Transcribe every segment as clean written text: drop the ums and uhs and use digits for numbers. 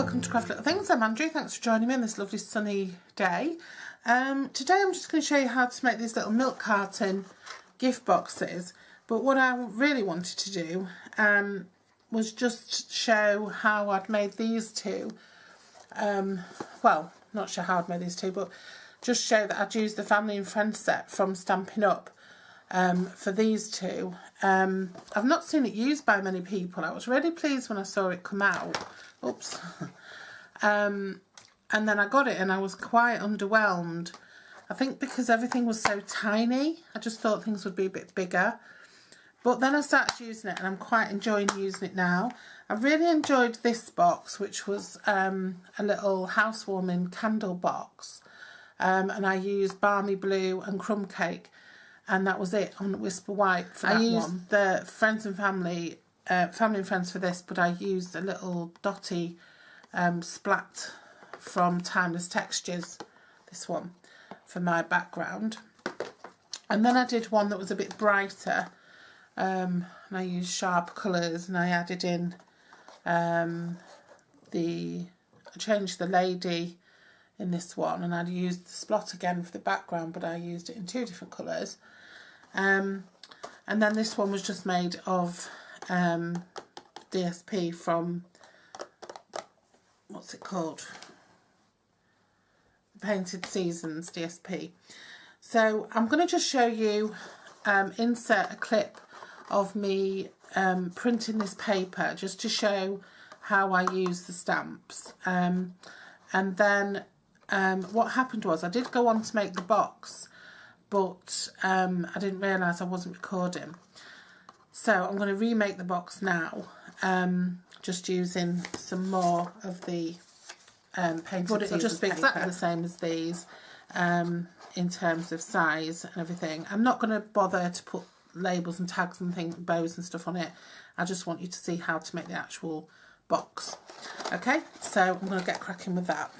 welcome to Craft Little Things. I'm Andrew. Thanks for joining me on this lovely sunny day. Today I'm just going to show you how to make these little milk carton gift boxes. But what I really wanted to do was just show how I'd made these two. Well, not show how I'd made these two, but just show that I'd used the Family and Friends set from Stampin' Up for these two. I've not seen it used by many people. I was really pleased when I saw it come out. Oops. And then I got it and I was quite underwhelmed. I think because everything was so tiny, I just thought things would be a bit bigger. But then I started using it and I'm quite enjoying using it now. I really enjoyed this box, which was a little housewarming candle box. And I used Balmy Blue and Crumb Cake. And that was it on Whisper White for that one. I used the Friends and Family and Friends for this, but I used a little dotty splat from Timeless Textures, this one, for my background. And then I did one that was a bit brighter, and I used sharp colours, and I added in I changed the lady in this one, and I'd used the splot again for the background, but I used it in two different colours. And then this one was just made of DSP from, what's it called? Painted Seasons DSP. So I'm going to just show you, insert a clip of me printing this paper just to show how I use the stamps. And then what happened was I did go on to make the box, but I didn't realise I wasn't recording. So I'm going to remake the box now, just using some more of the painted seasons. It'll just be exactly the same as these in terms of size and everything. I'm not going to bother to put labels and tags and things, bows and stuff on it. I just want you to see how to make the actual box. Okay, so I'm going to get cracking with that.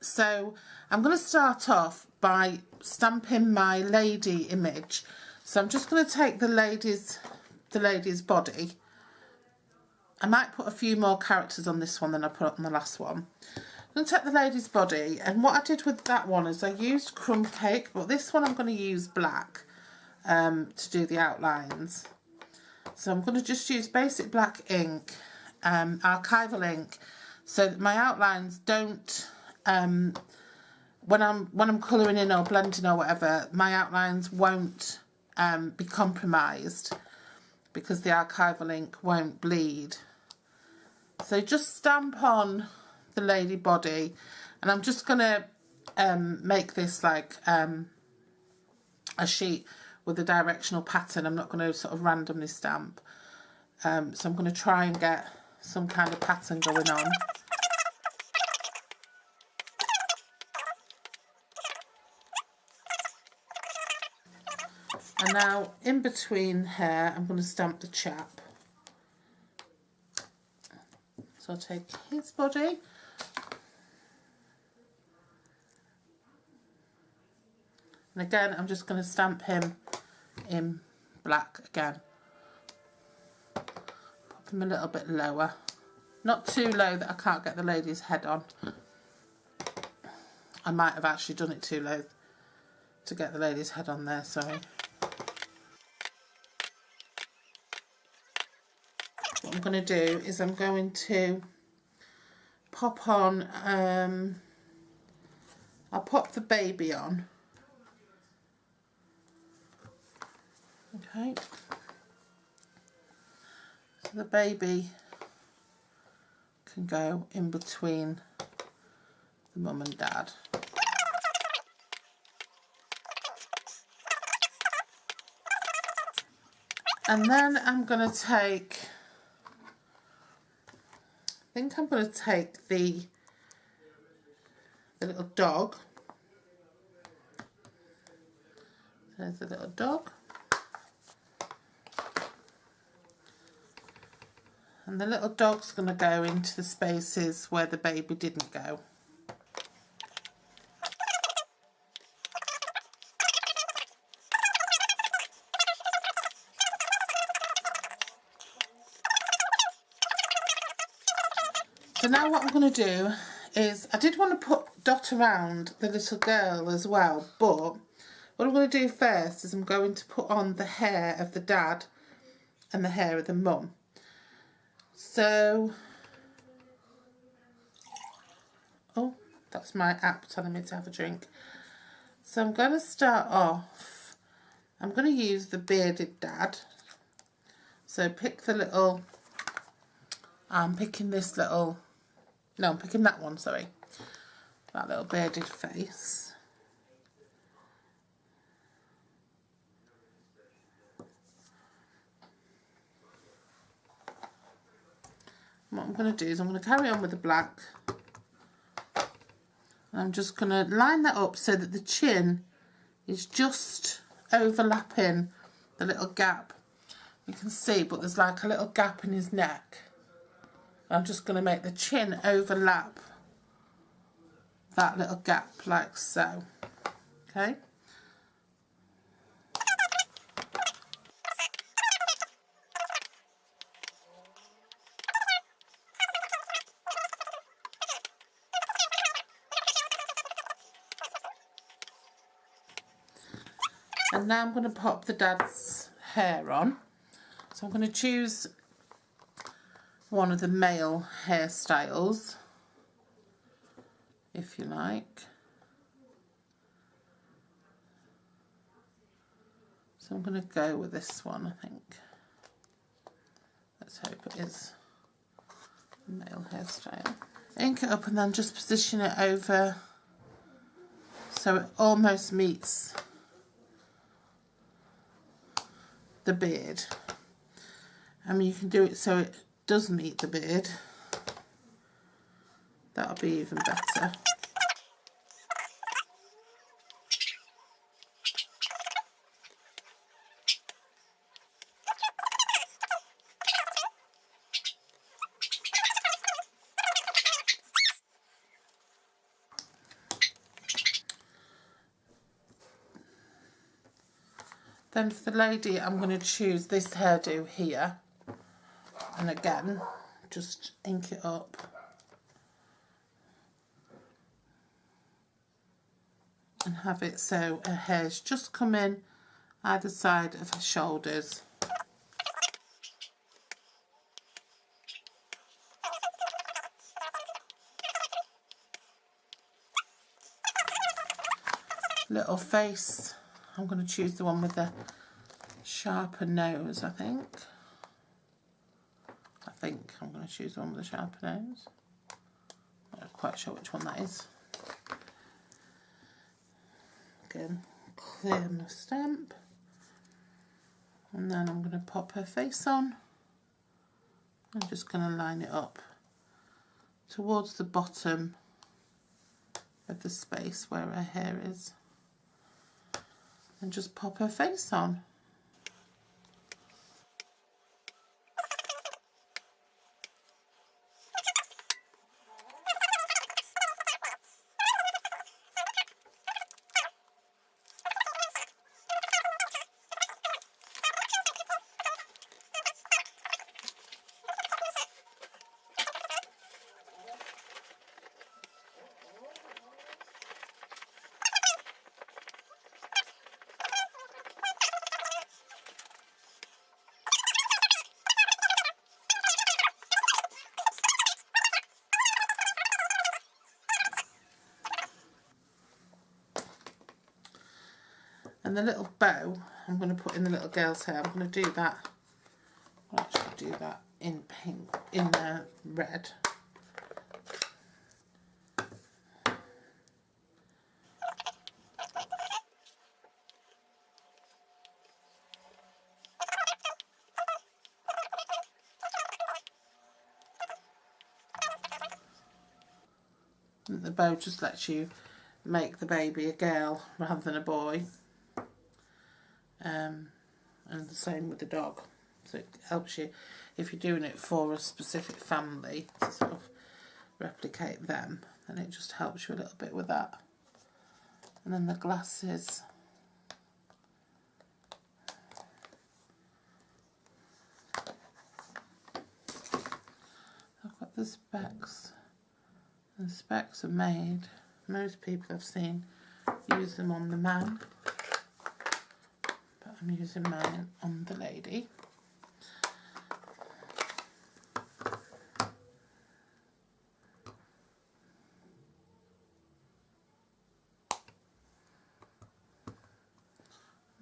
So I'm going to start off by stamping my lady image. So I'm just going to take the lady's body. I might put a few more characters on this one than I put on the last one. I'm going to take the lady's body, and what I did with that one is I used Crumb Cake, but this one I'm going to use black to do the outlines. So I'm going to just use basic black ink, archival ink, so that my outlines don't, when I'm colouring in or blending or whatever, my outlines won't be compromised because the archival ink won't bleed. So just stamp on the lady body, and I'm just going to make this like a sheet with a directional pattern. I'm not going to sort of randomly stamp. So I'm going to try and get some kind of pattern going on. And now in between here I'm going to stamp the chap. So I'll take his body. And again, I'm just going to stamp him in black again. Pop him a little bit lower. Not too low that I can't get the lady's head on. I might have actually done it too low to get the lady's head on there, sorry. What I'm going to do is I'm going to pop on, I'll pop the baby on. Okay, so the baby can go in between the mum and dad. And then I'm going to take, I think I'm going to take the little dog. There's the little dog. And the little dog's going to go into the spaces where the baby didn't go. So now what I'm going to do is, I did want to put dot around the little girl as well, but what I'm going to do first is I'm going to put on the hair of the dad and the hair of the mum. So, oh, that's my app telling me to have a drink. So I'm going to start off, I'm going to use the bearded dad. So pick the little, I'm picking this little, no, I'm picking that one, sorry. That little bearded face. What I'm going to do is I'm going to carry on with the black. I'm just going to line that up so that the chin is just overlapping the little gap. You can see, but there's like a little gap in his neck. I'm just going to make the chin overlap that little gap like so. Okay. And now I'm going to pop the dad's hair on. So I'm going to choose one of the male hairstyles, if you like. So I'm going to go with this one, I think. Let's hope it is a male hairstyle. Ink it up and then just position it over so it almost meets the beard. I mean, you can do it so it does meet the beard. That'll be even better. Then for the lady, I'm going to choose this hairdo here. And again, just ink it up. And have it so her hair's just come in either side of her shoulders. Little face. I'm going to choose the one with the sharper nose, I think. I'm going to choose the one with the sharper nose. I'm not quite sure which one that is. Again, clear my stamp. And then I'm going to pop her face on. I'm just going to line it up towards the bottom of the space where her hair is. And just pop her face on. And the little bow I'm going to put in the little girl's hair. I'm going to do that. I'll actually do that in pink, in red. And the bow just lets you make the baby a girl rather than a boy. And the same with the dog. So it helps you, if you're doing it for a specific family, to sort of replicate them, then it just helps you a little bit with that. And then the glasses. I've got the specs. The specs are made, most people I've seen use them on the man, but I'm using mine on the lady.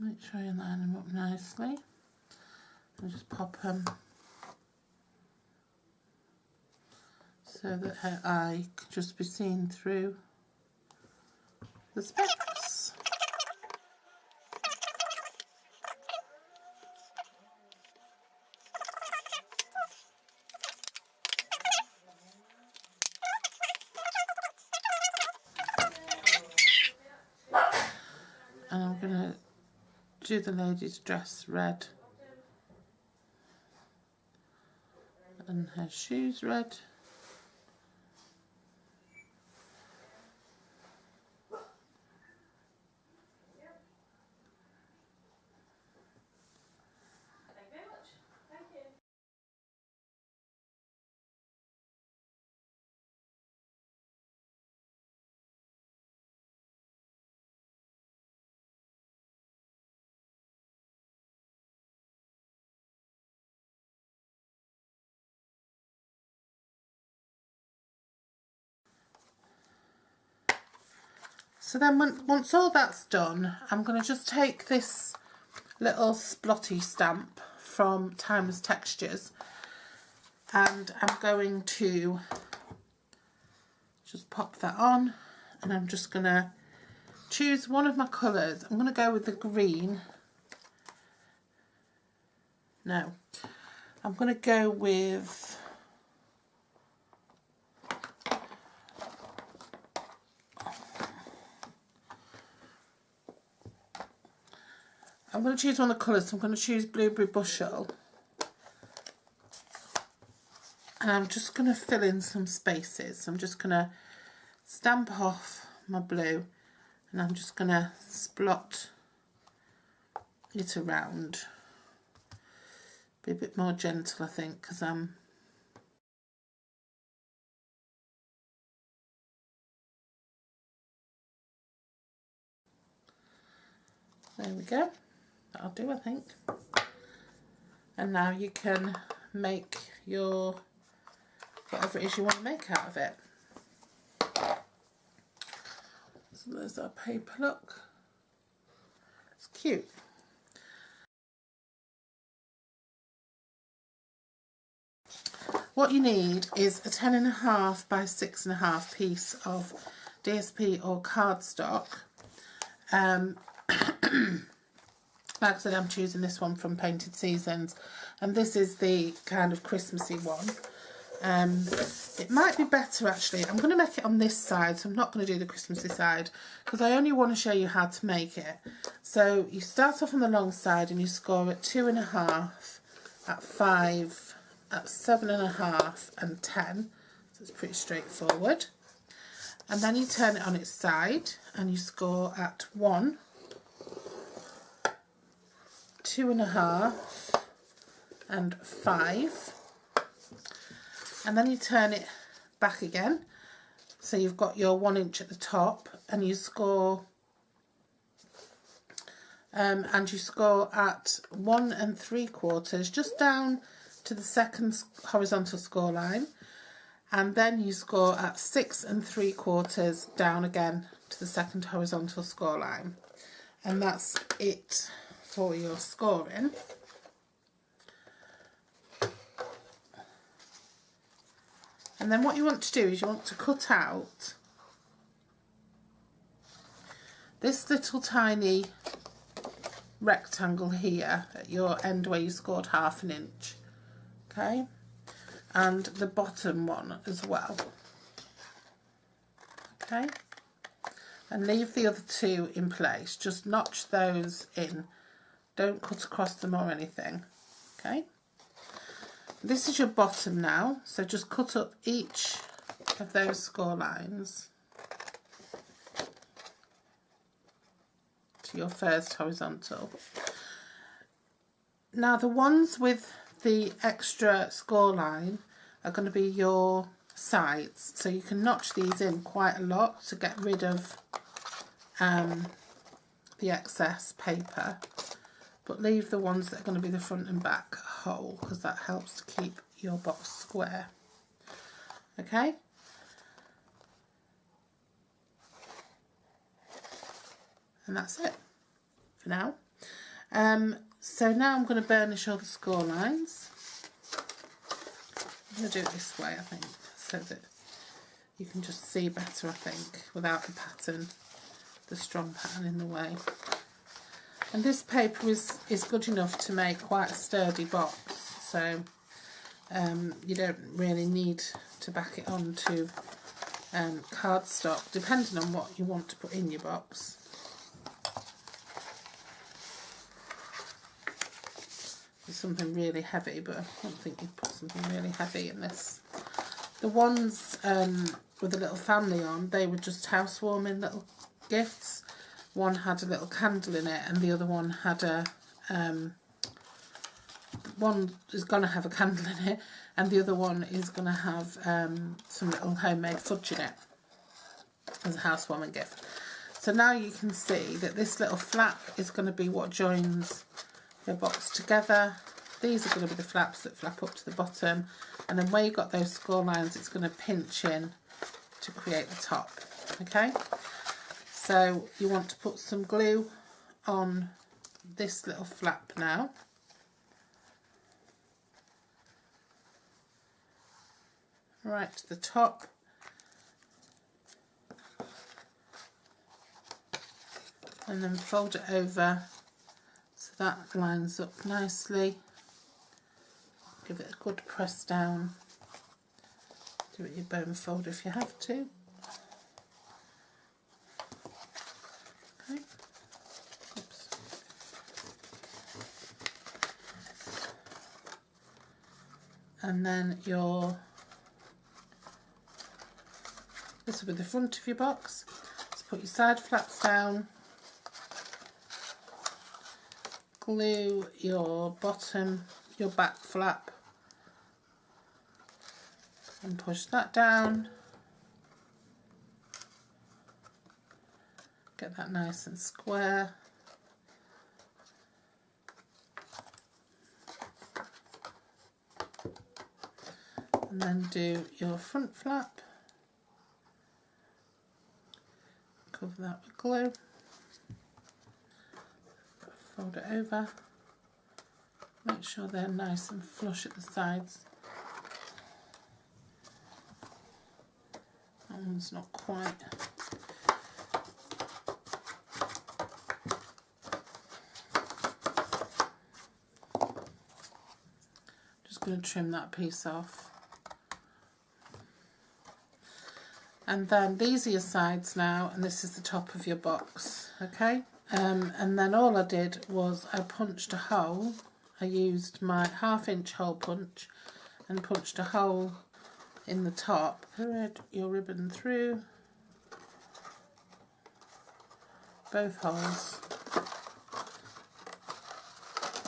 Make sure you line them up nicely and just pop them so that her eye could just be seen through the specs. And I'm going to do the lady's dress red and her shoes red. So then once all that's done, I'm going to just take this little splotty stamp from Timeless Textures and I'm going to just pop that on, and I'm just going to choose one of my colours. I'm going to go with the green. No, I'm going to go with I'm going to choose one of the colours, so I'm going to choose Blueberry Bushel. And I'm just going to fill in some spaces. So I'm just going to stamp off my blue and I'm just going to splot it around. Be a bit more gentle, I think, because I'm there we go. That'll do, I think. And now you can make your whatever it is you want to make out of it. So there's our paper look. It's cute. What you need is a 10.5 by 6.5 piece of DSP or cardstock. Like I said, I'm choosing this one from Painted Seasons, and this is the kind of Christmassy one. It might be better actually, I'm going to make it on this side, so I'm not going to do the Christmassy side because I only want to show you how to make it. So you start off on the long side and you score at 2.5, at 5, at 7.5 and 10, so it's pretty straightforward. And then you turn it on its side and you score at 1, 2.5 and 5, and then you turn it back again, so you've got your 1 inch at the top and you score at 1 3/4, just down to the second horizontal score line, and then you score at 6 3/4 down again to the second horizontal score line, and that's it for your scoring. And then what you want to do is you want to cut out this little tiny rectangle here at your end where you scored 1/2 inch, okay, and the bottom one as well, okay, and leave the other two in place. Just notch those in, don't cut across them or anything, okay. This is your bottom now, so just cut up each of those score lines to your first horizontal. Now the ones with the extra score line, are going to be your sides. So you can notch these in quite a lot to get rid of the excess paper, but leave the ones that are going to be the front and back whole, because that helps to keep your box square. Okay, and that's it for now. So now I'm going to burnish all the score lines. I'm going to do it this way, I think, so that you can just see better, I think, without the pattern, the strong pattern in the way. And this paper is good enough to make quite a sturdy box, so you don't really need to back it onto cardstock, depending on what you want to put in your box. Something really heavy, but I don't think you'd put something really heavy in this. The ones with a little family on, they were just housewarming little gifts. One had a little candle in it, and the other one had a one is going to have a candle in it, and the other one is going to have some little homemade fudge in it as a housewarming gift. So now you can see that this little flap is going to be what joins your box together. These are going to be the flaps that flap up to the bottom, and then where you've got those score lines, it's going to pinch in to create the top. Okay, so you want to put some glue on this little flap now. Right to the top. And then fold it over so that lines up nicely. Give it a good press down. Do it your bone fold if you have to. Okay. Oops. And then this will be the front of your box. So put your side flaps down. Glue your bottom, your back flap, and push that down. Get that nice and square. And then do your front flap. Cover that with glue. Fold it over. Make sure they're nice and flush at the sides. That one's not quite. Just going to trim that piece off. And then these are your sides now, and this is the top of your box. Okay. And then all I did was I punched a hole. I used my 1/2 inch hole punch and punched a hole in the top. Thread your ribbon through both holes,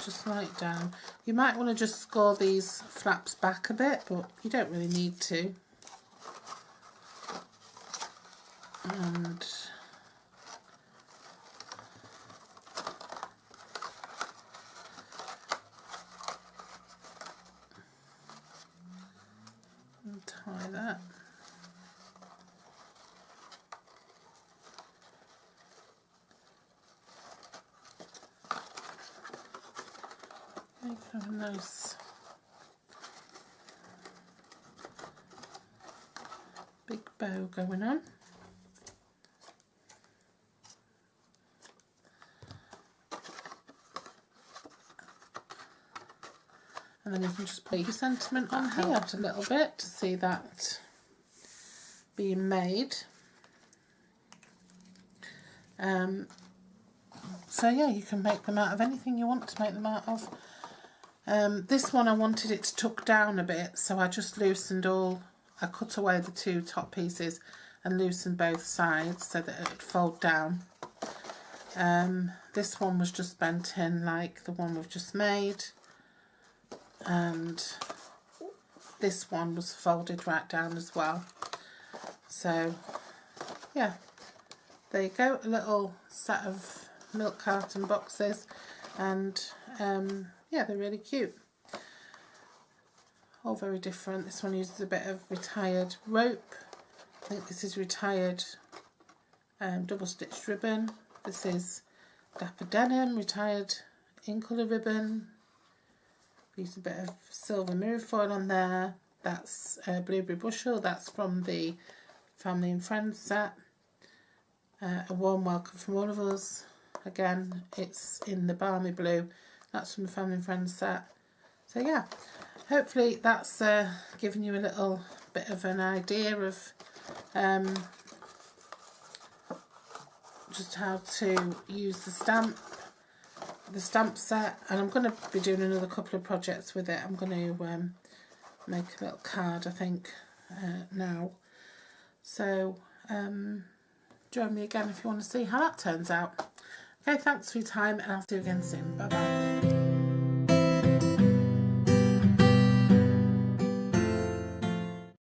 just like down. You might want to just score these flaps back a bit, but you don't really need to. And tie that. Make a nice big bow going on. And then you can just put your sentiment on here a little bit to see that being made. So yeah, you can make them out of anything you want to make them out of. This one I wanted it to tuck down a bit, so I just loosened I cut away the 2 top pieces and loosened both sides so that it would fold down. This one was just bent in like the one we've just made. And this one was folded right down as well. So yeah, there you go, a little set of milk carton boxes, and yeah, they're really cute. All very different. This one uses a bit of retired rope. I think this is retired double stitched ribbon. This is Dapper Denim, retired in colour ribbon. Use a bit of silver mirror foil on there. That's Blueberry Bushel, that's from the Family and Friends set. A Warm Welcome from All of Us. Again, it's in the Balmy Blue. That's from the Family and Friends set. So yeah, hopefully that's given you a little bit of an idea of just how to use the stamp set. And I'm going to be doing another couple of projects with it. I'm going to make a little card, I think, now. So join me again if you want to see how that turns out. Okay, thanks for your time, and I'll see you again soon. Bye bye.